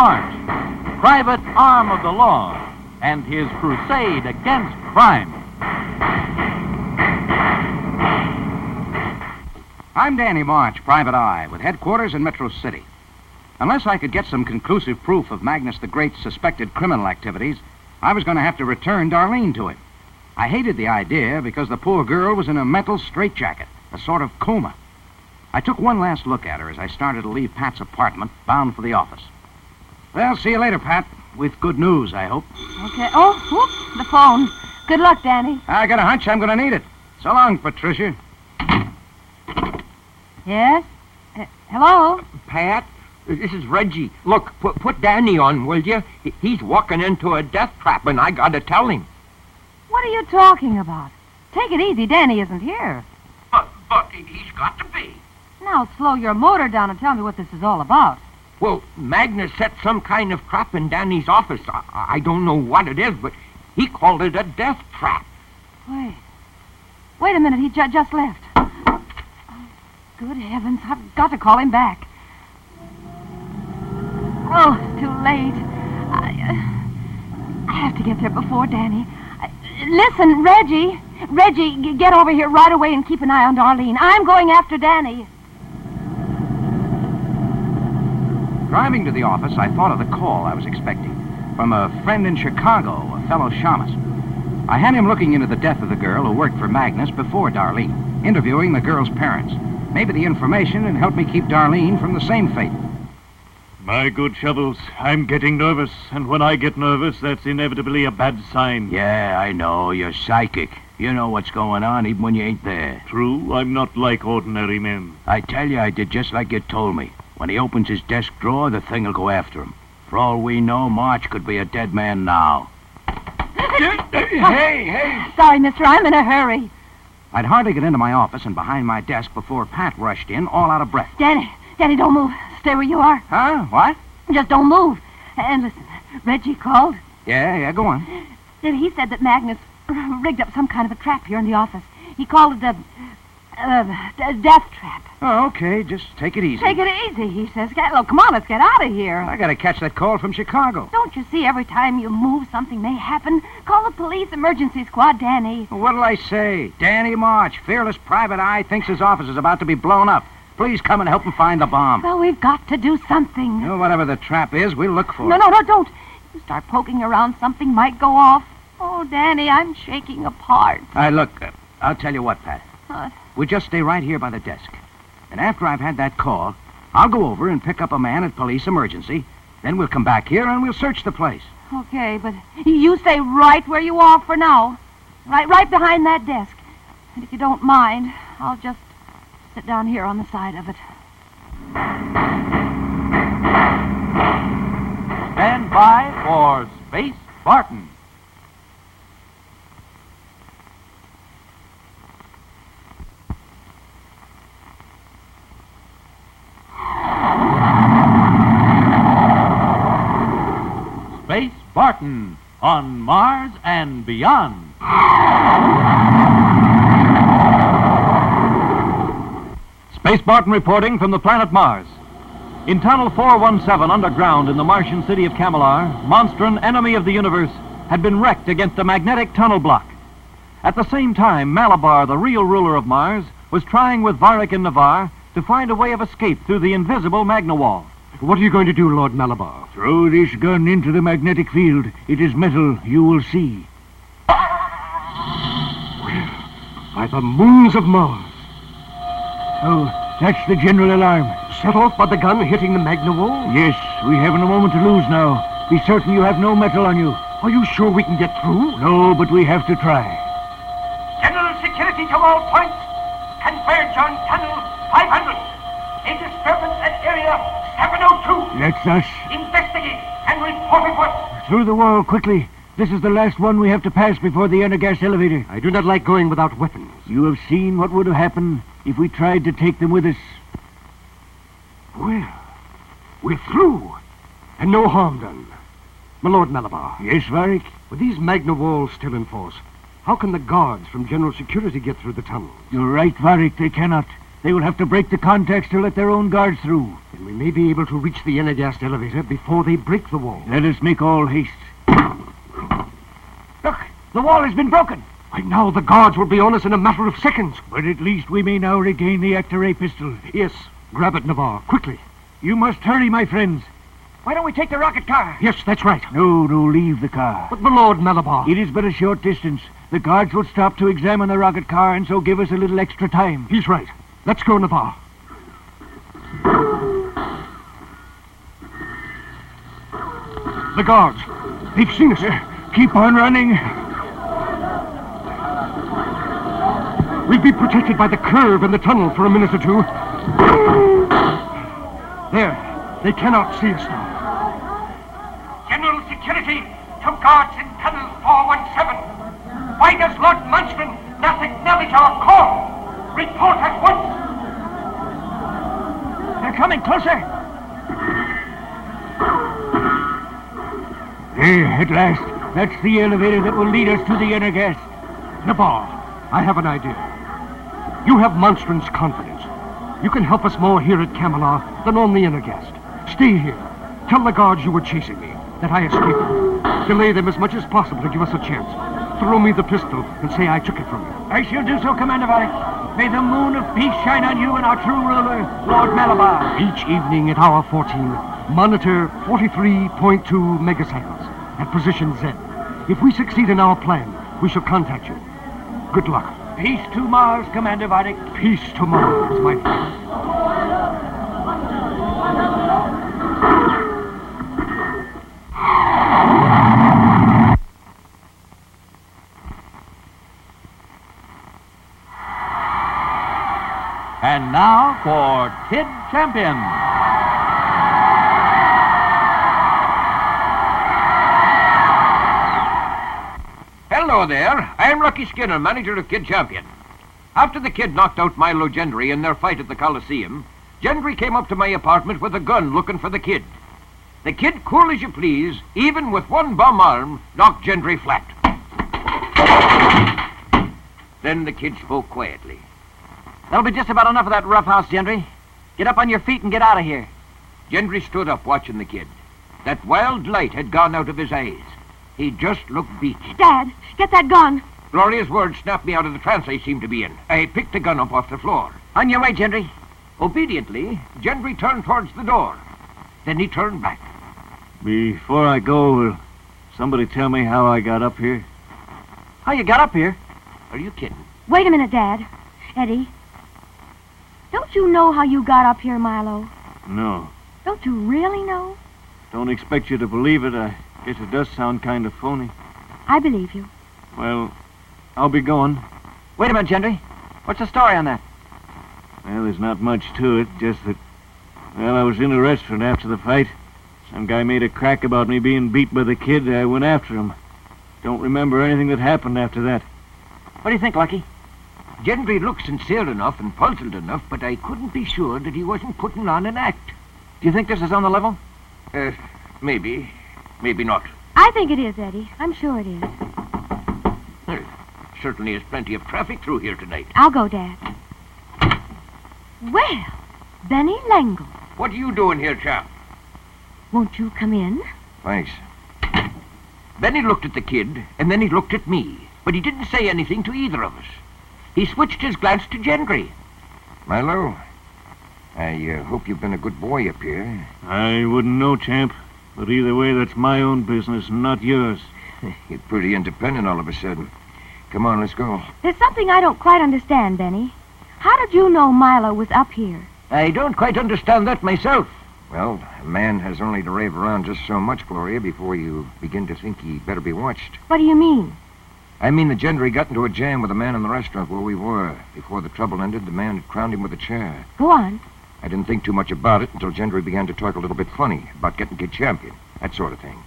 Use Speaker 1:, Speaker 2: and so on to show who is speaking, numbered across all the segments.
Speaker 1: Marsh, private arm of the law, and his crusade against crime.
Speaker 2: I'm Danny Marsh, private eye, with headquarters in Metro City. Unless I could get some conclusive proof of Magnus the Great's suspected criminal activities, I was going to have to return Darlene to him. I hated the idea because the poor girl was in a mental straitjacket, a sort of coma. I took one last look at her as I started to leave Pat's apartment, bound for the office. Well, see you later, Pat. With good news, I hope.
Speaker 3: Okay. Oh, whoops, the phone. Good luck, Danny.
Speaker 2: I got a hunch I'm going to need it. So long, Patricia.
Speaker 3: Yes? Hello?
Speaker 4: Pat, this is Reggie. Look, put Danny on, will you? He's walking into a death trap, and I got to tell him.
Speaker 3: What are you talking about? Take it easy. Danny isn't here.
Speaker 4: But he's got to be.
Speaker 3: Now slow your motor down and tell me what this is all about.
Speaker 4: Well, Magnus set some kind of trap in Danny's office. I don't know what it is, but he called it a death trap.
Speaker 3: Wait a minute. He just left. Oh, good heavens. I've got to call him back. Oh, it's too late. I have to get there before Danny. Listen, Reggie. Reggie, get over here right away and keep an eye on Darlene. I'm going after Danny.
Speaker 2: Driving to the office, I thought of the call I was expecting from a friend in Chicago, a fellow shamus. I had him looking into the death of the girl who worked for Magnus before Darlene, interviewing the girl's parents. Maybe the information would help me keep Darlene from the same fate.
Speaker 5: My good Shovels, I'm getting nervous, and when I get nervous, that's inevitably a bad sign.
Speaker 2: Yeah, I know. You're psychic. You know what's going on even when you ain't there.
Speaker 5: True, I'm not like ordinary men.
Speaker 2: I tell you, I did just like you told me. When he opens his desk drawer, the thing will go after him. For all we know, March could be a dead man now.
Speaker 4: Hey!
Speaker 3: Sorry, mister. I'm in a hurry.
Speaker 2: I'd hardly get into my office and behind my desk before Pat rushed in, all out of breath.
Speaker 3: Danny, don't move. Stay where you are.
Speaker 2: Huh? What?
Speaker 3: Just don't move. And listen, Reggie called.
Speaker 2: Yeah, go on.
Speaker 3: He said that Magnus rigged up some kind of a trap here in the office. He called it a death trap.
Speaker 2: Oh, okay. Just take it easy.
Speaker 3: Take it easy, he says. Look, come on, let's get out of here.
Speaker 2: I gotta catch that call from Chicago.
Speaker 3: Don't you see every time you move, something may happen? Call the police emergency squad, Danny.
Speaker 2: What'll I say? Danny March, fearless private eye, thinks his office is about to be blown up. Please come and help him find the bomb.
Speaker 3: Well, we've got to do something.
Speaker 2: Whatever the trap is, we'll look for it.
Speaker 3: No, don't. You start poking around, something might go off. Oh, Danny, I'm shaking apart.
Speaker 2: Look, I'll tell you what, Pat.
Speaker 3: What?
Speaker 2: We'll just stay right here by the desk. And after I've had that call, I'll go over and pick up a man at police emergency. Then we'll come back here and we'll search the place.
Speaker 3: Okay, but you stay right where you are for now. Right behind that desk. And if you don't mind, I'll just sit down here on the side of it.
Speaker 1: Stand by for Space Spartan. Space Spartan on Mars and beyond. Space Spartan reporting from the planet Mars. In Tunnel 417 underground in the Martian city of Camelar, Monstron, enemy of the universe, had been wrecked against a magnetic tunnel block. At the same time, Malabar, the real ruler of Mars, was trying with Varric and Navarre to find a way of escape through the invisible Magna Wall.
Speaker 6: What are you going to do, Lord Malabar?
Speaker 5: Throw this gun into the magnetic field. It is metal, you will see.
Speaker 6: By the moons of Mars.
Speaker 5: Oh, that's the general alarm.
Speaker 6: Set off by the gun hitting the Magna Wall?
Speaker 5: Yes, we haven't a moment to lose now. Be certain you have no metal on you.
Speaker 6: Are you sure we can get through?
Speaker 5: No, but we have to try.
Speaker 4: General security to all points. Converge on tunnel 500. A disturbance at area 702.
Speaker 5: That's us.
Speaker 4: Investigate and report it what?
Speaker 5: Through the wall, quickly. This is the last one we have to pass before the energas elevator.
Speaker 6: I do not like going without weapons.
Speaker 5: You have seen what would have happened if we tried to take them with us.
Speaker 6: Well, we're through. And no harm done. My Lord Malabar.
Speaker 5: Yes, Varric?
Speaker 6: With these Magna walls still in force, how can the guards from General Security get through the tunnel?
Speaker 5: You're right, Varric. They cannot. They will have to break the contacts to let their own guards through.
Speaker 6: then we may be able to reach the Energast elevator before they break the wall.
Speaker 5: Let us make all haste.
Speaker 1: Look, the wall has been broken.
Speaker 6: Why, now the guards will be on us in a matter of seconds.
Speaker 5: But at least we may now regain the Ector-A pistol.
Speaker 6: Yes, grab it, Navarre, quickly.
Speaker 5: You must hurry, my friends.
Speaker 1: Why don't we take the rocket car?
Speaker 6: Yes, that's right.
Speaker 5: No, leave the car.
Speaker 6: But my Lord Malabar.
Speaker 5: It is but a short distance. The guards will stop to examine the rocket car and so give us a little extra time.
Speaker 6: He's right. Let's go, Navarre. The guards. They've seen us.
Speaker 5: Keep on running.
Speaker 6: We'll be protected by the curve in the tunnel for a minute or two. There. They cannot see us now.
Speaker 4: General Security to guards in tunnel 417. Why does Lord Munchkin not acknowledge our call? Report at once.
Speaker 1: They're coming closer.
Speaker 5: There, at last. That's the elevator that will lead us to the Energast.
Speaker 6: Navarre, I have an idea. You have Monstran's confidence. You can help us more here at Camelot than on the Energast. Stay here. Tell the guards you were chasing me, that I escaped. Delay them as much as possible to give us a chance. Throw me the pistol and say I took it from you.
Speaker 1: I shall do so, Commander Varric. May the moon of peace shine on you and our true ruler, Lord Malabar.
Speaker 6: Each evening at hour 14, monitor 43.2 megacycles at position Z. If we succeed in our plan, we shall contact you. Good luck.
Speaker 1: Peace to Mars, Commander Varric.
Speaker 6: Peace to Mars, my friend.
Speaker 1: And now for Kid Champion.
Speaker 2: Hello there. I'm Lucky Skinner, manager of Kid Champion. After the Kid knocked out Milo Gendry in their fight at the Coliseum, Gendry came up to my apartment with a gun looking for the Kid. The Kid, cool as you please, even with one bum arm, knocked Gendry flat. Then the Kid spoke quietly.
Speaker 1: That'll be just about enough of that roughhouse, Gendry. Get up on your feet and get out of here.
Speaker 2: Gendry stood up watching the Kid. That wild light had gone out of his eyes. He just looked beat.
Speaker 3: Dad, get that gun.
Speaker 2: Gloria's words snapped me out of the trance I seemed to be in. I picked the gun up off the floor.
Speaker 1: On your way, Gendry.
Speaker 2: Obediently, Gendry turned towards the door. Then he turned back.
Speaker 5: Before I go, will somebody tell me how I got up here?
Speaker 1: How you got up here?
Speaker 2: Are you kidding?
Speaker 3: Wait a minute, Dad. Eddie. Don't you know how you got up here, Milo?
Speaker 5: No.
Speaker 3: Don't you really know?
Speaker 5: Don't expect you to believe it. I guess it does sound kind of phony.
Speaker 3: I believe you.
Speaker 5: Well, I'll be going.
Speaker 1: Wait a minute, Gendry. What's the story on that?
Speaker 5: Well, there's not much to it, just that, well, I was in a restaurant after the fight. Some guy made a crack about me being beat by the Kid. I went after him. Don't remember anything that happened after that.
Speaker 1: What do you think, Lucky?
Speaker 2: Gendry looked sincere enough and puzzled enough, but I couldn't be sure that he wasn't putting on an act.
Speaker 1: Do you think this is on the level?
Speaker 2: Maybe. Maybe not.
Speaker 3: I think it is, Eddie. I'm sure it is.
Speaker 2: There certainly is plenty of traffic through here tonight.
Speaker 3: I'll go, Dad. Well, Benny Langle.
Speaker 2: What are you doing here, chap?
Speaker 3: Won't you come in?
Speaker 2: Thanks. Benny looked at the Kid, and then he looked at me, but he didn't say anything to either of us. He switched his glance to Gendry.
Speaker 7: Milo, I hope you've been a good boy up here.
Speaker 5: I wouldn't know, champ. But either way, that's my own business, not yours.
Speaker 7: You're pretty independent all of a sudden. Come on, let's go.
Speaker 3: There's something I don't quite understand, Benny. How did you know Milo was up here?
Speaker 2: I don't quite understand that myself.
Speaker 7: Well, a man has only to rave around just so much, Gloria, before you begin to think he better be watched.
Speaker 3: What do you mean?
Speaker 7: I mean, the Gendry got into a jam with a man in the restaurant where we were. Before the trouble ended, the man had crowned him with a chair.
Speaker 3: Go on.
Speaker 7: I didn't think too much about it until Gendry began to talk a little bit funny about getting Kid Champion, that sort of thing.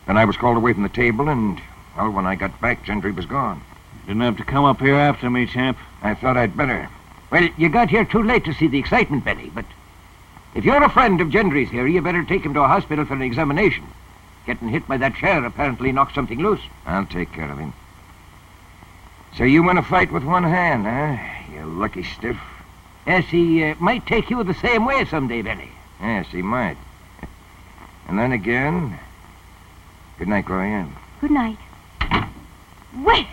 Speaker 7: Then I was called away from the table, and, well, when I got back, Gendry was gone.
Speaker 5: Didn't have to come up here after me, champ.
Speaker 7: I thought I'd better.
Speaker 2: Well, you got here too late to see the excitement, Benny, but if you're a friend of Gendry's here, you better take him to a hospital for an examination. Getting hit by that chair apparently knocked something loose.
Speaker 7: I'll take care of him. So you win a fight with one hand, huh? You lucky stiff.
Speaker 8: Yes, he might take you the same way someday, Benny.
Speaker 7: Yes, he might. And then again... Good night, Gloria.
Speaker 3: Good night. Well,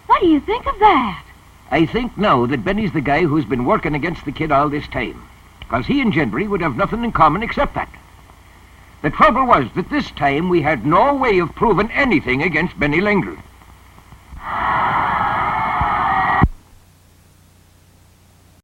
Speaker 3: what do you think of that?
Speaker 8: I think now that Benny's the guy who's been working against the kid all this time. Because he and Gentry would have nothing in common except that. The trouble was that this time we had no way of proving anything against Benny Lingle.